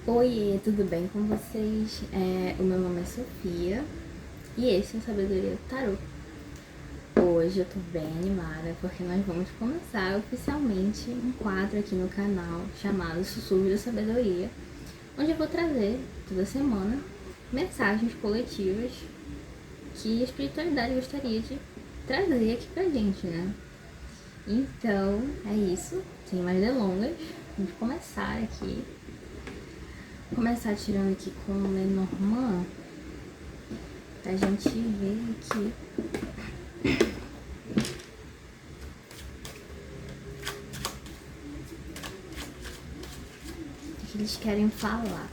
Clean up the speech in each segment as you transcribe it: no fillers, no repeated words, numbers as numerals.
Oi, tudo bem com vocês? O meu nome é Sofia e esse é o Sabedoria do Tarô. Hoje eu tô bem animada porque nós vamos começar oficialmente um quadro aqui no canal chamado Sussurros da Sabedoria, onde eu vou trazer toda semana mensagens coletivas que a espiritualidade gostaria de trazer aqui pra gente, né? Então é isso, sem mais delongas, vamos começar aqui. Vou começar tirando aqui com o Lenormand pra gente ver aqui o que eles querem falar.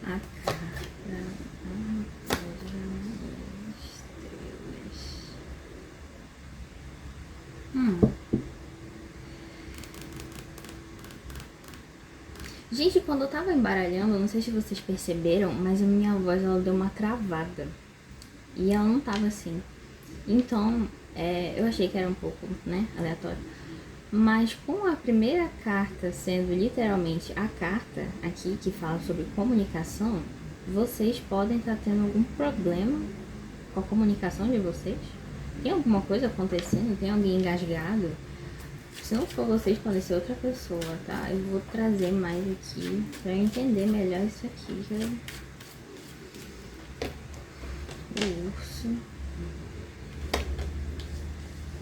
A carta estrelas. Gente, quando eu tava embaralhando, não sei se vocês perceberam, mas a minha voz ela deu uma travada. E ela não tava assim. Então, eu achei que era um pouco, né, aleatório. Mas com a primeira carta sendo literalmente a carta aqui que fala sobre comunicação, vocês podem estar tendo algum problema com a comunicação de vocês? Tem alguma coisa acontecendo? Tem alguém engasgado? Se não for vocês, pode ser outra pessoa, tá? Eu vou trazer mais aqui pra eu entender melhor isso aqui. O urso.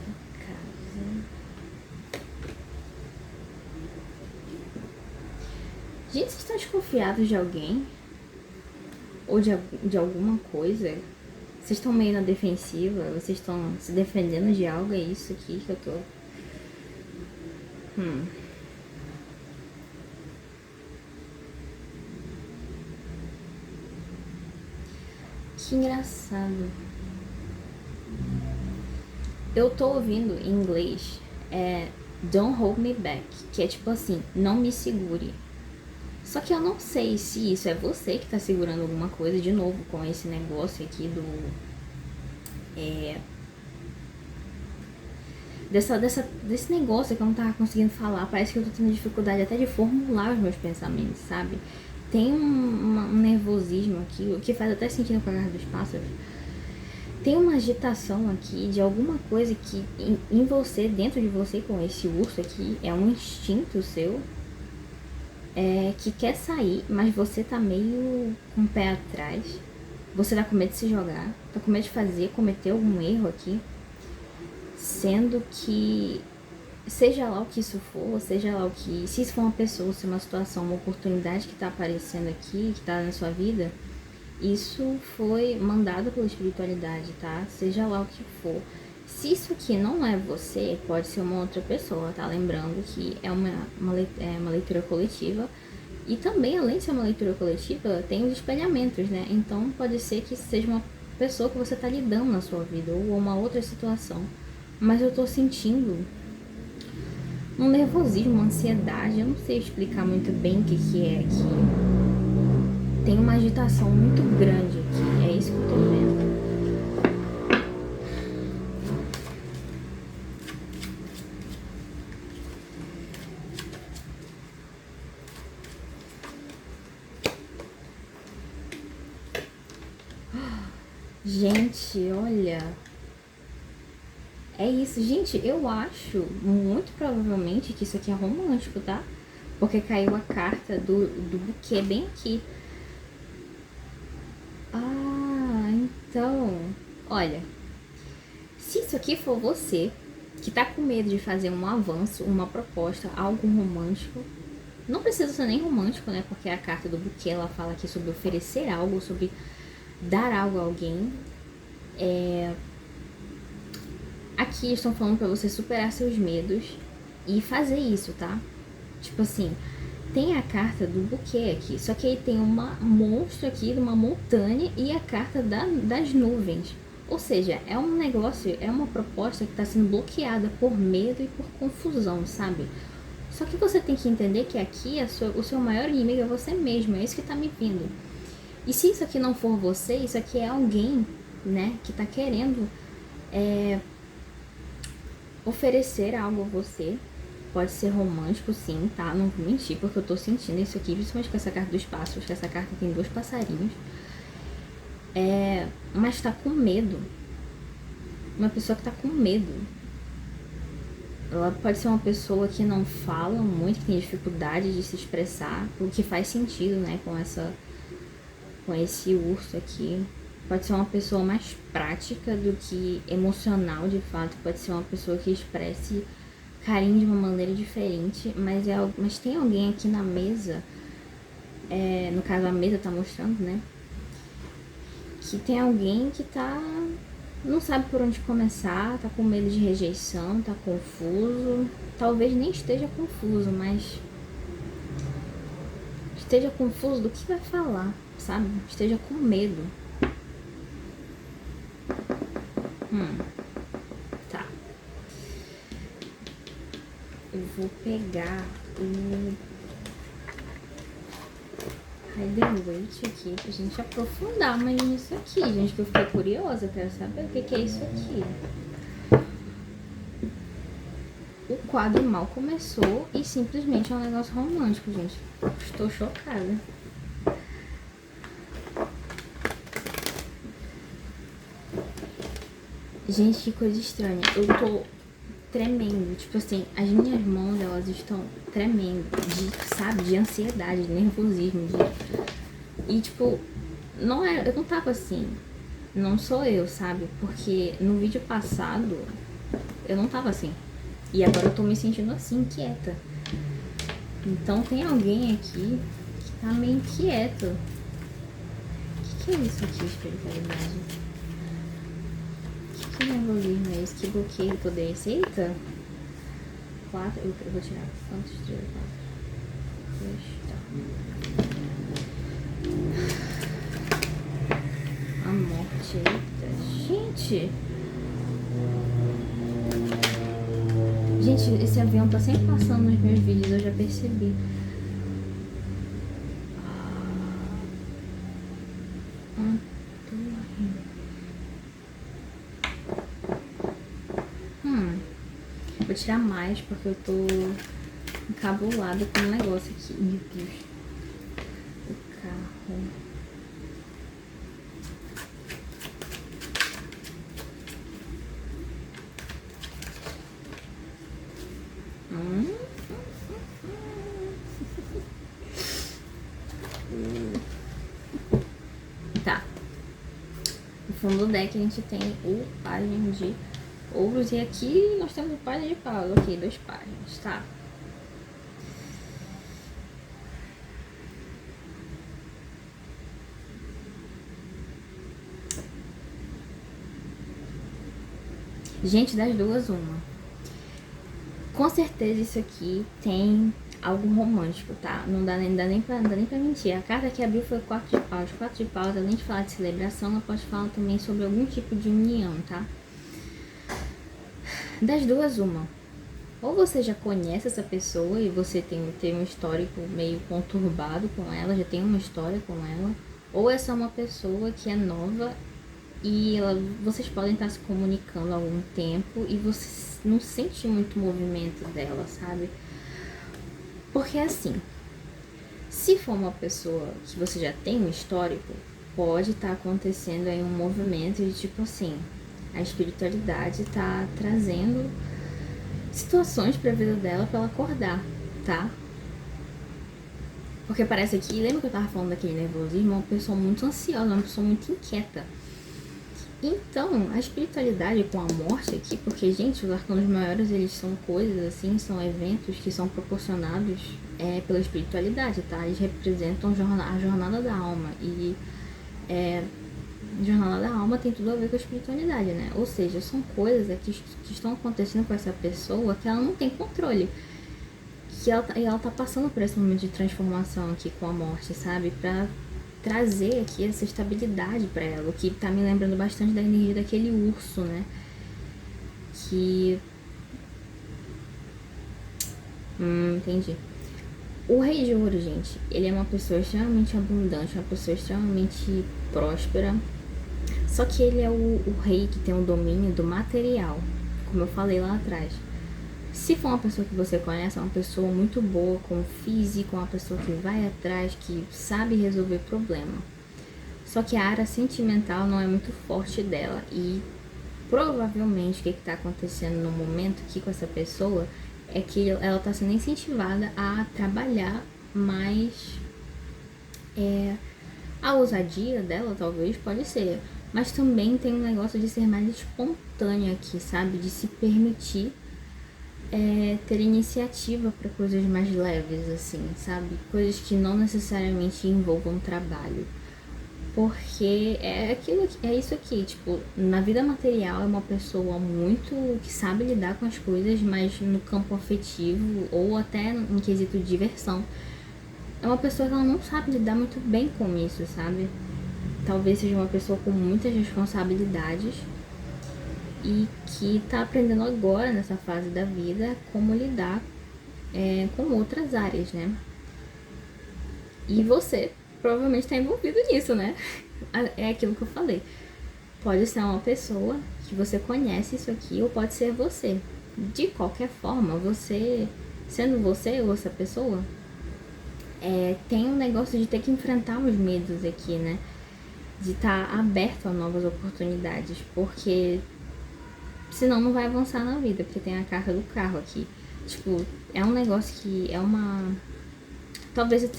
A casa. Gente, vocês estão desconfiados de alguém? Ou de alguma coisa? Vocês estão meio na defensiva? Vocês estão se defendendo de algo? É isso aqui que eu tô... Que engraçado. Eu tô ouvindo em inglês Don't hold me back, que é tipo assim, não me segure. Só que eu não sei se isso é você que tá segurando alguma coisa, de novo, com esse negócio aqui do... desse negócio que eu não tava conseguindo falar. Parece que eu tô tendo dificuldade até de formular os meus pensamentos, sabe? Tem um nervosismo aqui, o que faz até sentido com a garra dos pássaros. Tem uma agitação aqui de alguma coisa que em você, dentro de você, com esse urso aqui, é um instinto seu que quer sair, mas você tá meio com o pé atrás. Você tá com medo de se jogar, tá com medo de cometer algum erro aqui. Sendo que, seja lá o que isso for, seja lá o que... Se isso for uma pessoa, se é uma situação, uma oportunidade que tá aparecendo aqui, que tá na sua vida, isso foi mandado pela espiritualidade, tá? Seja lá o que for. Se isso aqui não é você, pode ser uma outra pessoa, tá? Lembrando que é uma leitura coletiva. E também, além de ser uma leitura coletiva, tem os espelhamentos, né? Então, pode ser que seja uma pessoa que você tá lidando na sua vida, ou uma outra situação. Mas eu tô sentindo um nervosismo, uma ansiedade. Eu não sei explicar muito bem o que é aqui. Tem uma agitação muito grande aqui. É isso que eu tô vendo. Gente, olha... É isso, gente, eu acho muito provavelmente que isso aqui é romântico, tá? Porque caiu a carta do buquê bem aqui. Ah, então... Olha, se isso aqui for você, que tá com medo de fazer um avanço, uma proposta, algo romântico, não precisa ser nem romântico, né? Porque a carta do buquê, ela fala aqui sobre oferecer algo, sobre dar algo a alguém. Aqui estão falando pra você superar seus medos e fazer isso, tá? Tipo assim, tem a carta do buquê aqui, só que aí tem uma monstro aqui, uma montanha e a carta das nuvens. Ou seja, é um negócio, é uma proposta que está sendo bloqueada por medo e por confusão, sabe? Só que você tem que entender que aqui o seu maior inimigo é você mesmo, é isso que tá me vindo. E se isso aqui não for você, isso aqui é alguém, né, que tá querendo oferecer algo a você. Pode ser romântico, sim, tá? Não vou mentir, porque eu tô sentindo isso aqui, principalmente com essa carta dos pássaros, que essa carta tem 2 passarinhos. Mas tá com medo. Uma pessoa que tá com medo. Ela pode ser uma pessoa que não fala muito, que tem dificuldade de se expressar, o que faz sentido, né, com esse urso aqui. Pode ser uma pessoa mais prática do que emocional, de fato. Pode ser uma pessoa que expresse carinho de uma maneira diferente, mas tem alguém aqui na mesa, no caso a mesa tá mostrando, né, que tem alguém que não sabe por onde começar, tá com medo de rejeição, tá confuso, talvez nem esteja confuso, mas esteja confuso do que vai falar, sabe, esteja com medo. Tá. Eu vou pegar o Rider-Waite aqui pra gente aprofundar mais nisso aqui, gente, que eu fiquei curiosa, eu quero saber o que é isso aqui. O quadro mal começou e simplesmente é um negócio romântico, gente. Estou chocada. Gente, que coisa estranha. Eu tô tremendo, tipo assim, as minhas mãos, elas estão tremendo, de ansiedade, de nervosismo, e tipo, eu não tava assim, não sou eu, sabe, porque no vídeo passado, eu não tava assim, e agora eu tô me sentindo assim, quieta. Então tem alguém aqui que tá meio inquieto. O que é isso aqui, espiritualidade? Que nervosismo é esse? Que bloqueio poder esse? Eita! 4, eu vou tirar quantos estrelas? 4. Tá. A morte, eita. Gente! Gente, esse avião tá sempre passando nos meus vídeos, eu já percebi. Vou tirar mais porque eu tô encabulada com um negócio aqui. Meu Deus. O carro. Tá. No fundo do deck a gente tem o página de ouros e aqui nós temos o página de paus. Ok, 2 páginas, tá. Gente, das duas, uma. Com certeza isso aqui tem algo romântico, tá? Não dá nem pra mentir. A carta que abriu foi o 4 de paus. 4 de paus, além de falar de celebração, ela pode falar também sobre algum tipo de união, tá? Das duas, uma. Ou você já conhece essa pessoa e você tem um histórico meio conturbado com ela, já tem uma história com ela. Ou essa é uma pessoa que é nova e vocês podem estar se comunicando há algum tempo e você não sente muito movimento dela, sabe? Porque assim, se for uma pessoa que você já tem um histórico, pode estar acontecendo aí um movimento de tipo assim, a espiritualidade tá trazendo situações pra vida dela pra ela acordar, tá? Porque parece aqui, lembra que eu tava falando daquele nervosismo? Uma pessoa muito ansiosa, uma pessoa muito inquieta. Então, a espiritualidade com a morte aqui, porque, gente, os arcanos maiores, eles são coisas, assim, são eventos que são proporcionados pela espiritualidade, tá? Eles representam a jornada da alma. E jornada da alma tem tudo a ver com a espiritualidade, né? Ou seja, são coisas que estão acontecendo com essa pessoa que ela não tem controle. E ela tá passando por esse momento de transformação aqui com a morte, sabe? Pra trazer aqui essa estabilidade pra ela, o que tá me lembrando bastante da energia daquele urso, né? Entendi. O Rei de Ouro, gente, ele é uma pessoa extremamente abundante, uma pessoa extremamente próspera, só que ele é o rei que tem o domínio do material. como eu falei lá atrás. Se for uma pessoa que você conhece, é uma pessoa muito boa com físico, uma pessoa que vai atrás, que sabe resolver problema. Só que a área sentimental não é muito forte dela. E provavelmente o que está acontecendo no momento aqui com essa pessoa é que ela está sendo incentivada a trabalhar mais. A ousadia dela, talvez, pode ser. Mas também tem um negócio de ser mais espontânea aqui, sabe? De se permitir ter iniciativa para coisas mais leves, assim, sabe? Coisas que não necessariamente envolvam trabalho. Porque é isso aqui, tipo, na vida material é uma pessoa muito que sabe lidar com as coisas, mas no campo afetivo ou até em quesito de diversão, é uma pessoa que ela não sabe lidar muito bem com isso, sabe? Talvez seja uma pessoa com muitas responsabilidades e que tá aprendendo agora, nessa fase da vida, como lidar com outras áreas, né? E você provavelmente está envolvido nisso, né? É aquilo que eu falei. Pode ser uma pessoa que você conhece isso aqui, ou pode ser você. De qualquer forma, você, sendo você ou essa pessoa, tem um negócio de ter que enfrentar os medos aqui, né? De estar aberto a novas oportunidades, porque senão não vai avançar na vida, porque tem a carta do carro aqui. Tipo, é um negócio que é uma... Talvez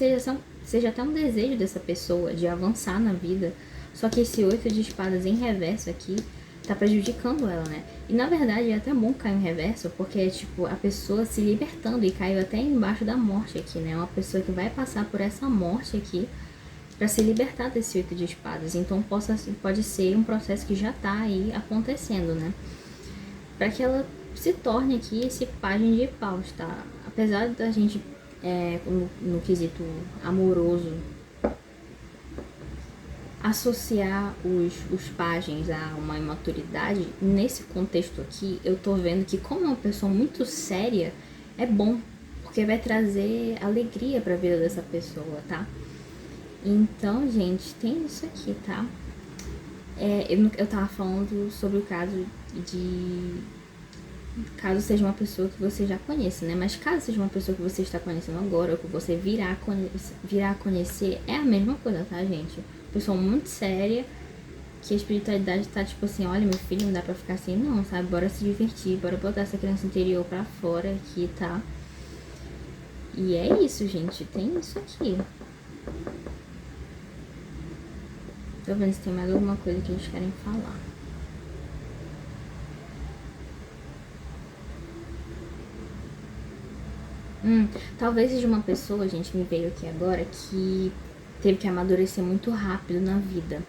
seja até um desejo dessa pessoa de avançar na vida, só que esse 8 de espadas em reverso aqui tá prejudicando ela, né? E na verdade é até bom cair em reverso, porque é tipo a pessoa se libertando e caiu até embaixo da morte aqui, né? Uma pessoa que vai passar por essa morte aqui para se libertar desse 8 de espadas. Então pode ser um processo que já tá aí acontecendo, né? Para que ela se torne aqui esse pajem de paus, tá? Apesar da gente, no quesito amoroso, associar os pajens a uma imaturidade, nesse contexto aqui, eu tô vendo que como é uma pessoa muito séria, é bom, porque vai trazer alegria pra vida dessa pessoa, tá? Então, gente, tem isso aqui, tá? Eu tava falando sobre o caso caso seja uma pessoa que você já conhece, né? Mas caso seja uma pessoa que você está conhecendo agora, ou que você virá a conhecer, é a mesma coisa, tá, gente? Pessoa muito séria, que a espiritualidade tá tipo assim, olha, meu filho, não dá pra ficar assim não, sabe? Bora se divertir, bora botar essa criança interior pra fora aqui, tá? E é isso, gente, tem isso aqui. Tô vendo se tem mais alguma coisa que eles querem falar. Talvez seja uma pessoa, gente, me veio aqui agora, que teve que amadurecer muito rápido na vida.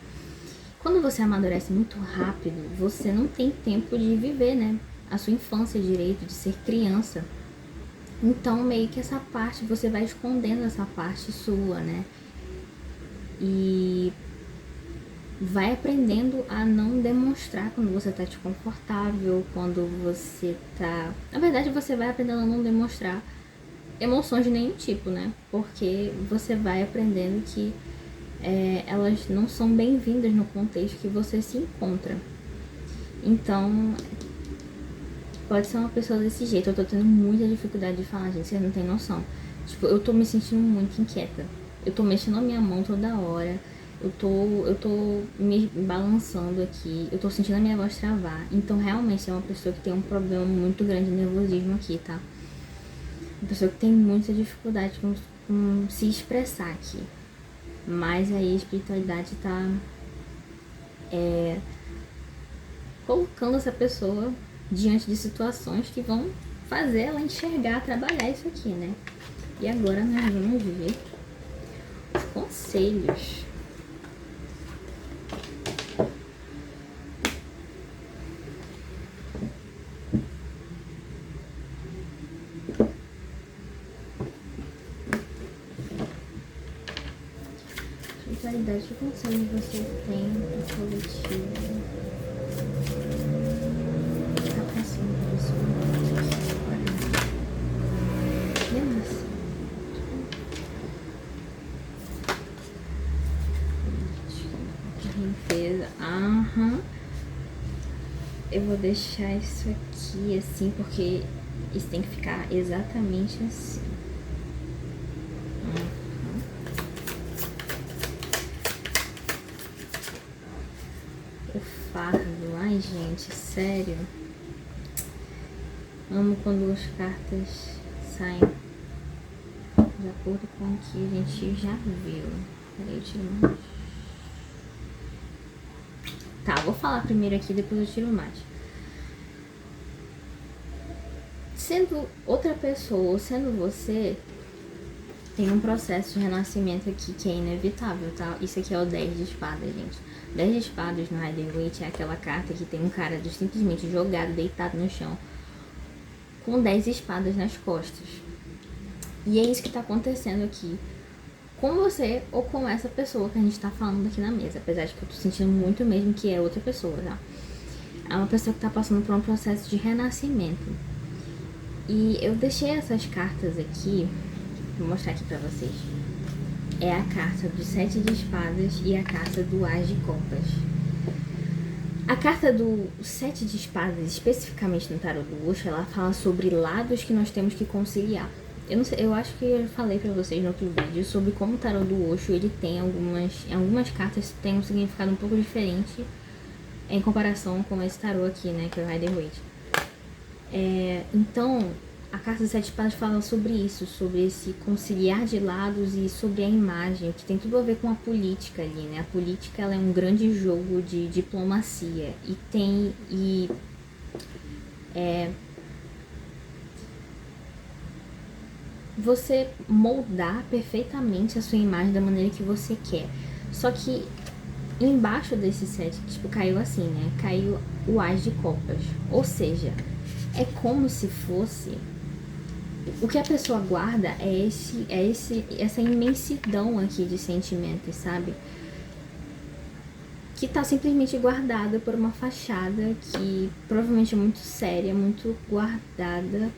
Quando você amadurece muito rápido, você não tem tempo de viver, né? A sua infância direito, de ser criança. Então, meio que essa parte, você vai escondendo essa parte sua, né? E vai aprendendo a não demonstrar quando você tá desconfortável, quando você tá... Na verdade, você vai aprendendo a não demonstrar emoções de nenhum tipo, né? Porque você vai aprendendo que elas não são bem-vindas no contexto que você se encontra. Então, pode ser uma pessoa desse jeito. Eu tô tendo muita dificuldade de falar, gente, vocês não tem noção. Tipo, eu tô me sentindo muito inquieta. Eu tô mexendo a minha mão toda hora. Eu tô me balançando aqui. Eu tô sentindo a minha voz travar. Então, realmente, é uma pessoa que tem um problema muito grande de nervosismo aqui, tá? Uma pessoa que tem muita dificuldade com se expressar aqui. Mas aí a espiritualidade tá colocando essa pessoa diante de situações que vão fazer ela enxergar, trabalhar isso aqui, né? E agora nós vamos ver os conselhos. Espiritualidade, que conselho você tem no coletivo? Tá passando por isso agora. Deus. Limpeza. Aham. eu vou deixar isso aqui assim, porque isso tem que ficar exatamente assim. O fardo, ai gente, sério. Amo quando as cartas saem de acordo com o que a gente já viu. Peraí, eu tiro mais. Tá, vou falar primeiro aqui, depois eu tiro mais. Sendo outra pessoa ou sendo você, tem um processo de renascimento aqui que é inevitável, tá? Isso aqui é o 10 de espadas, gente. 10 de espadas no Rider-Waite é aquela carta que tem um cara simplesmente jogado, deitado no chão, com 10 espadas nas costas. E é isso que tá acontecendo aqui com você ou com essa pessoa que a gente tá falando aqui na mesa. Apesar de que eu tô sentindo muito mesmo que é outra pessoa, tá? É uma pessoa que tá passando por um processo de renascimento. E eu deixei essas cartas aqui, vou mostrar aqui pra vocês. É a carta do 7 de espadas e a carta do As de copas. A carta do 7 de espadas, especificamente no tarot do Osho, ela fala sobre lados que nós temos que conciliar. Eu não sei, eu acho que eu falei pra vocês no outro vídeo sobre como o tarot do Osho, ele tem algumas cartas tem um significado um pouco diferente em comparação com esse tarot aqui, né, que é o Rider-Waite. Então, a carta dos 7 espadas fala sobre isso, sobre esse conciliar de lados e sobre a imagem, que tem tudo a ver com a política ali, né? A política, ela é um grande jogo de diplomacia você moldar perfeitamente a sua imagem da maneira que você quer. Só que embaixo desse 7, tipo, caiu assim, né? Caiu o As de copas. Ou seja, é como se fosse... O que a pessoa guarda essa imensidão aqui de sentimentos, sabe? Que tá simplesmente guardada por uma fachada que provavelmente é muito séria, muito guardada,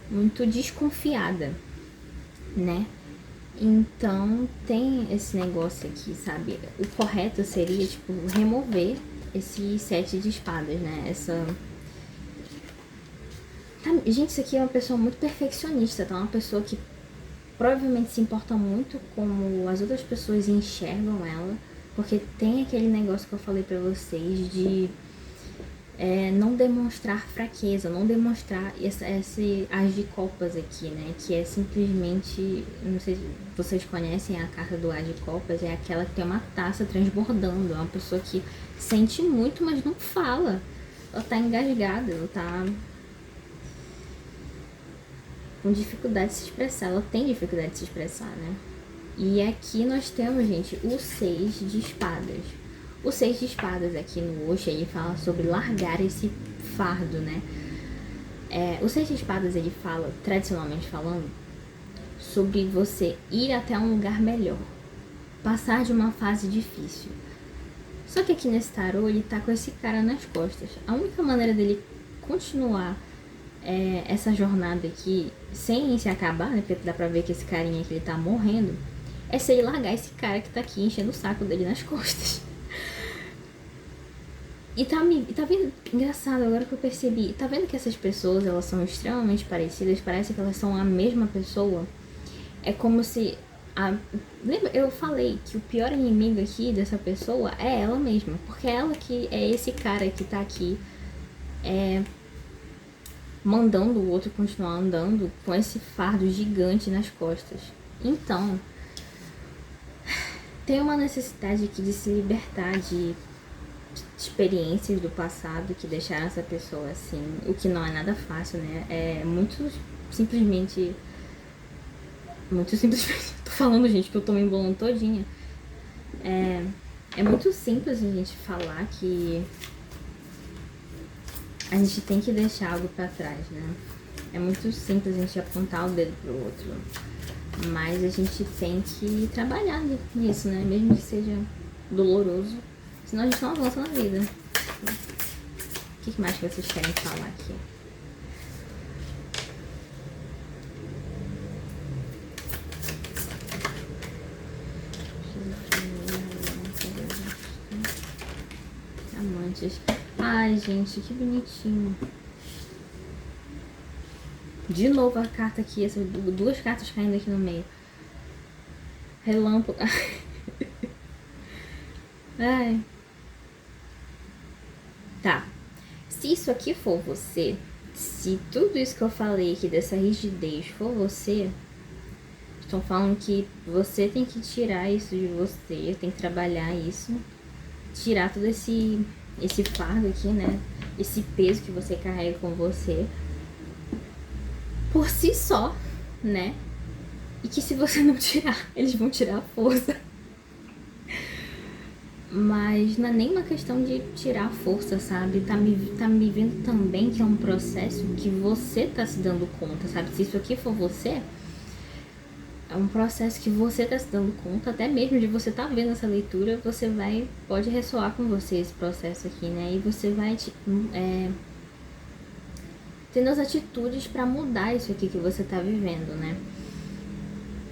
muito desconfiada, né? Então tem esse negócio aqui, sabe? O correto seria, tipo, remover esse 7 de espadas, né? Gente, isso aqui é uma pessoa muito perfeccionista, tá? Uma pessoa que provavelmente se importa muito como as outras pessoas enxergam ela, porque tem aquele negócio que eu falei pra vocês de não demonstrar fraqueza, não demonstrar esse As de copas aqui, né? Que é simplesmente, não sei se vocês conhecem a carta do As de copas, é aquela que tem uma taça transbordando, é uma pessoa que sente muito, mas não fala. Ela tá engasgada, ela tá com dificuldade de se expressar, ela tem dificuldade de se expressar, né? E aqui nós temos, gente, o 6 de espadas. O 6 de espadas aqui no Osho, ele fala sobre largar esse fardo, né? O 6 de espadas, ele fala, tradicionalmente falando, sobre você ir até um lugar melhor, passar de uma fase difícil. Só que aqui nesse tarô, ele tá com esse cara nas costas. A única maneira dele continuar essa jornada aqui sem se acabar, né, porque dá pra ver que esse carinha aqui ele tá morrendo, é se ele largar esse cara que tá aqui enchendo o saco dele nas costas. E tá vendo, engraçado agora que eu percebi, tá vendo que essas pessoas, elas são extremamente parecidas, parece que elas são a mesma pessoa. É como se lembra, eu falei que o pior inimigo aqui dessa pessoa é ela mesma, porque é ela que é esse cara que tá aqui mandando o outro continuar andando com esse fardo gigante nas costas. Então, tem uma necessidade aqui de se libertar de experiências do passado que deixaram essa pessoa assim, o que não é nada fácil, né? É muito simplesmente... tô falando, gente, que eu tô me embolando todinha. É muito simples a gente falar que a gente tem que deixar algo pra trás, né? É muito simples a gente apontar o dedo pro outro, mas a gente tem que trabalhar nisso, né? Mesmo que seja doloroso, senão a gente não avança na vida. O que mais que vocês querem falar aqui? Amantes. Ai, gente, que bonitinho. De novo a carta aqui, essas duas cartas caindo aqui no meio. Relâmpago. Ai. Tá. Se isso aqui for você, se tudo isso que eu falei aqui dessa rigidez for você, estão falando que você tem que tirar isso de você, tem que trabalhar isso, tirar todo esse fardo aqui, né? Esse peso que você carrega com você por si só, né? E que se você não tirar, eles vão tirar a força. Mas não é nem uma questão de tirar a força, sabe? Tá me vendo também que é um processo que você tá se dando conta, sabe? Se isso aqui for você, é um processo que você tá se dando conta, até mesmo de você tá vendo essa leitura, pode ressoar com você esse processo aqui, né? E você vai, tendo as atitudes pra mudar isso aqui que você tá vivendo, né?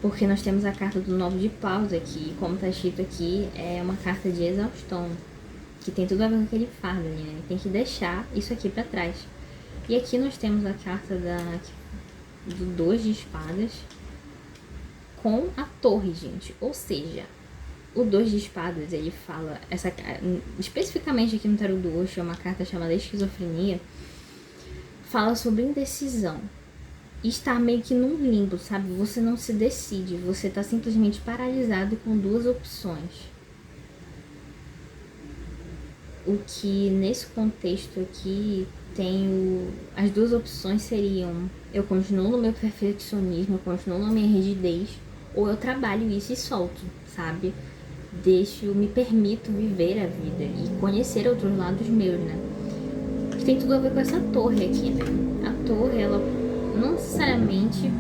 Porque nós temos a carta do 9 de paus aqui, como tá escrito aqui, é uma carta de exaustão, que tem tudo a ver com aquele fardo ali, né? Tem que deixar isso aqui pra trás. E aqui nós temos a carta do 2 de espadas com a torre, gente. Ou seja, o 2 de espadas, ele fala, especificamente aqui no tarot do Osho, é uma carta chamada esquizofrenia, fala sobre indecisão. Está meio que num limbo, sabe? Você não se decide, você tá simplesmente paralisado com duas opções. O que nesse contexto aqui as duas opções seriam: eu continuo no meu perfeccionismo, eu continuo na minha rigidez, ou eu trabalho isso e solto, sabe? Me permito viver a vida e conhecer outros lados meus, né? Que tem tudo a ver com essa torre aqui, né? A torre, ela não necessariamente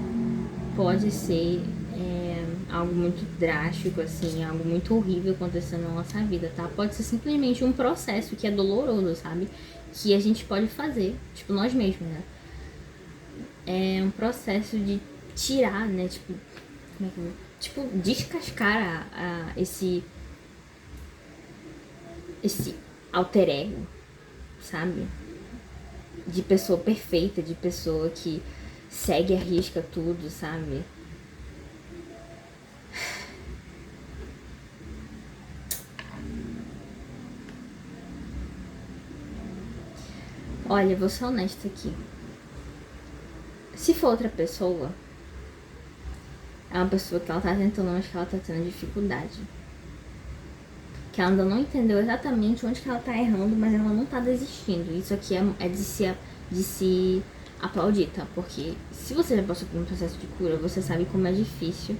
pode ser algo muito drástico, assim, algo muito horrível acontecendo na nossa vida, tá? Pode ser simplesmente um processo que é doloroso, sabe? Que a gente pode fazer, tipo, nós mesmos, né? É um processo de tirar, né? Tipo, como é que eu... Tipo, descascar esse alter ego, sabe? De pessoa perfeita, de pessoa que segue a risca tudo, sabe? Olha, vou ser honesta aqui. Se for outra pessoa, é uma pessoa que ela tá tentando, mas que ela tá tendo dificuldade. Que ela ainda não entendeu exatamente onde que ela tá errando, mas ela não tá desistindo. Isso aqui é de se aplaudir, tá? Porque se você já passou por um processo de cura, você sabe como é difícil.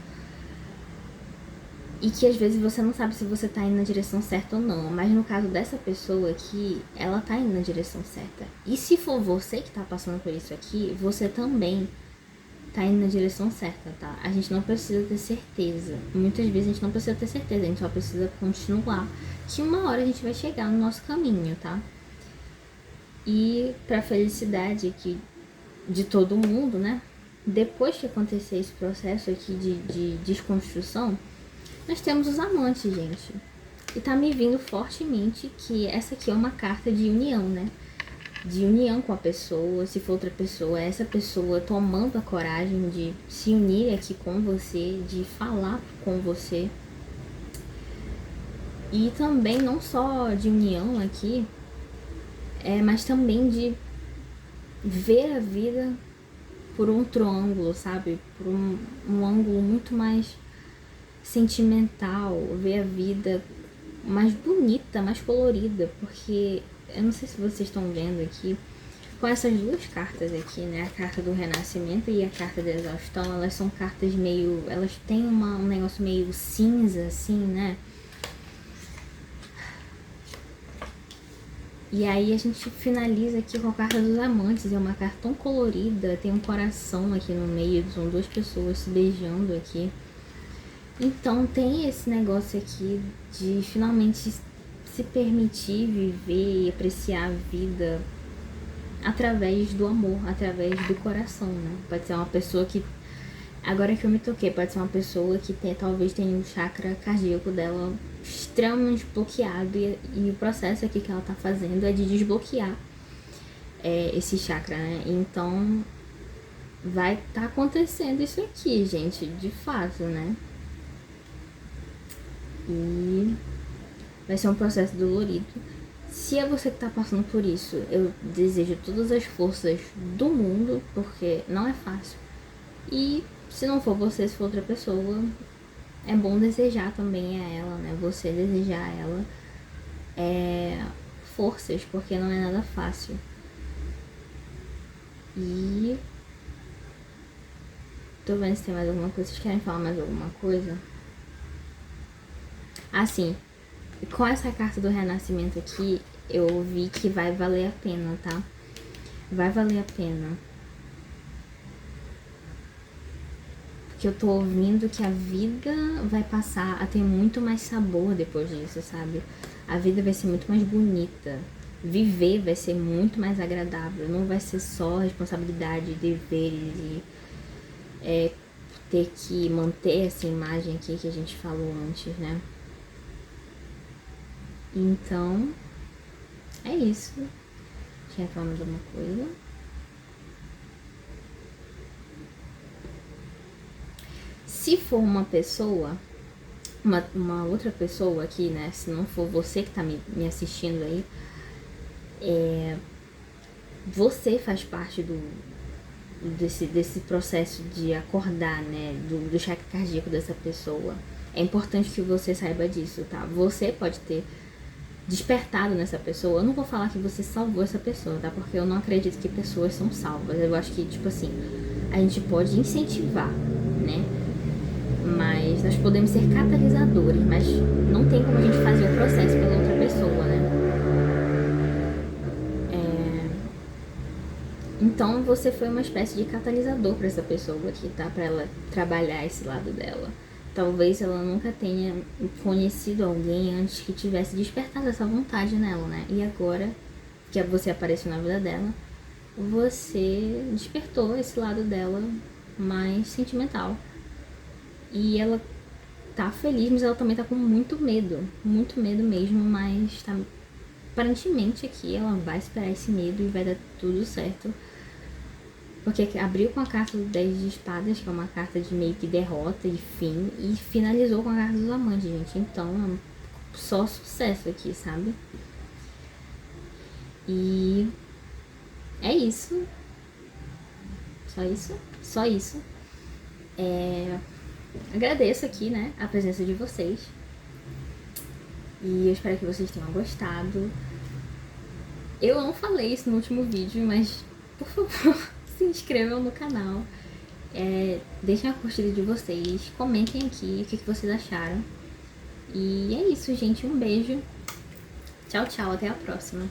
E que às vezes você não sabe se você tá indo na direção certa ou não. Mas no caso dessa pessoa aqui, ela tá indo na direção certa. E se for você que tá passando por isso aqui, você também tá indo na direção certa, tá? A gente não precisa ter certeza. Muitas vezes a gente não precisa ter certeza, a gente só precisa continuar. Que uma hora a gente vai chegar no nosso caminho, tá? E pra felicidade aqui de todo mundo, né? Depois que acontecer esse processo aqui de desconstrução, nós temos os amantes, gente. E tá me vindo fortemente que essa aqui é uma carta de união, né? De união com a pessoa, se for outra pessoa, essa pessoa tomando a coragem de se unir aqui com você, de falar com você. E também não só de união aqui, mas também de ver a vida por outro ângulo, sabe? Por um ângulo muito mais sentimental, ver a vida mais bonita, mais colorida, porque eu não sei se vocês estão vendo aqui, com essas duas cartas aqui, né, a carta do renascimento e a carta da exaustão, elas são cartas meio, elas têm um negócio meio cinza, assim, né, e aí a gente finaliza aqui com a carta dos amantes, é uma carta tão colorida, tem um coração aqui no meio, são duas pessoas se beijando aqui. Então tem esse negócio aqui de finalmente se permitir viver e apreciar a vida através do amor, através do coração, né? Pode ser uma pessoa que Agora que eu me toquei, pode ser uma pessoa que talvez tenha um chakra cardíaco dela extremamente bloqueado e o processo aqui que ela tá fazendo é de desbloquear esse chakra, né? Então vai tá acontecendo isso aqui, gente, de fato, né? E vai ser um processo dolorido. Se é você que tá passando por isso, eu desejo todas as forças do mundo, porque não é fácil. E se não for você, se for outra pessoa, é bom desejar também a ela, né? Você desejar a ela forças, porque não é nada fácil. E tô vendo se tem mais alguma coisa. Vocês querem falar mais alguma coisa? Assim, com essa carta do renascimento aqui, eu vi que vai valer a pena, tá? Vai valer a pena. Porque eu tô ouvindo que a vida vai passar a ter muito mais sabor depois disso, sabe? A vida vai ser muito mais bonita. Viver vai ser muito mais agradável. Não vai ser só responsabilidade, deveres e ter que manter essa imagem aqui que a gente falou antes, né? Então, é isso. Tinha falado mais alguma coisa? Se for uma pessoa, uma outra pessoa aqui, né? Se não for você que tá me assistindo aí, você faz parte desse processo de acordar, né? Do chakra cardíaco dessa pessoa. É importante que você saiba disso, tá? Você pode ter despertado nessa pessoa. Eu não vou falar que você salvou essa pessoa, tá? Porque eu não acredito que pessoas são salvas. Eu acho que, tipo assim, a gente pode incentivar, né? Mas nós podemos ser catalisadores, mas não tem como a gente fazer o processo pela outra pessoa, né? Então você foi uma espécie de catalisador para essa pessoa aqui, tá? Para ela trabalhar esse lado dela. Talvez ela nunca tenha conhecido alguém antes que tivesse despertado essa vontade nela, né? E agora que você apareceu na vida dela, você despertou esse lado dela mais sentimental. E ela tá feliz, mas ela também tá com muito medo mesmo, mas tá, aparentemente aqui ela vai superar esse medo e vai dar tudo certo. Porque abriu com a carta do 10 de espadas, que é uma carta de meio que derrota e fim, e finalizou com a carta dos amantes, gente. Então, só sucesso aqui, sabe? E é isso. Só isso. Só isso. Agradeço aqui, né, a presença de vocês. E eu espero que vocês tenham gostado. Eu não falei isso no último vídeo, mas por favor, se inscrevam no canal. Deixem a curtida de vocês. Comentem aqui o que vocês acharam. E é isso, gente. Um beijo. Tchau, tchau. Até a próxima.